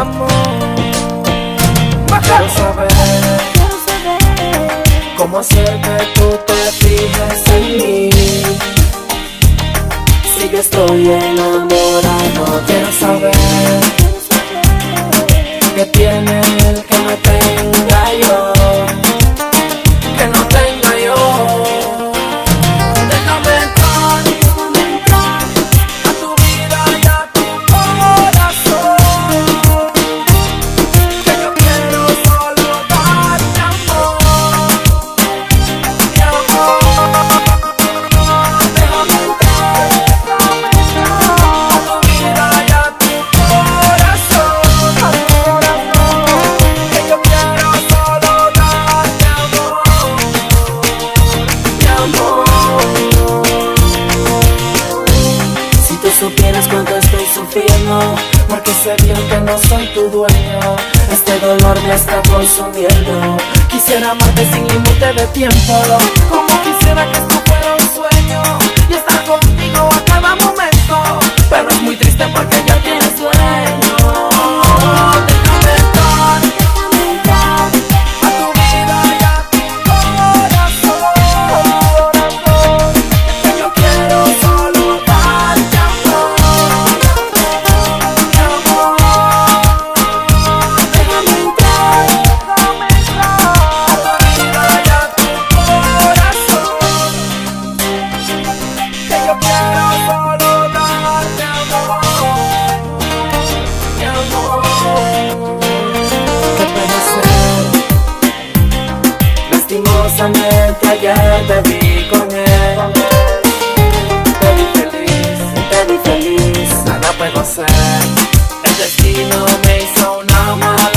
amor. Quiero saber cómo hacer que tú te fijes en mí, si yo estoy enamorado. Quiero saber qué tiene él que no tenga yo, que no tenga yo. Déjame entrar a tu vida y a tu corazón, que yo quiero solo darte amor, mi amor. Déjame entrar a tu vida y a tu corazón, que yo quiero solo darte amor, mi amor. Si tú supieras cuánto estoy sufriendo, porque sé bien que no soy tu dueño. Este dolor me está consumiendo. Quisiera amarte sin límite de tiempo, como quisiera que esto fuera un sueño y estar contigo a cada momento. Pero es muy triste porque ya tienes dueño. Déjame entrar a tu vida y a tu corazón, que yo quiero solo darte amor, mi amor. Déjame entrar a tu vida y a tu corazón, que yo quiero solo darte amor, mi amor. ¿Qué puede ser? Lastimosamente ayer te vi con él, te vi feliz, nada puedo hacer. El destino me hizo una mala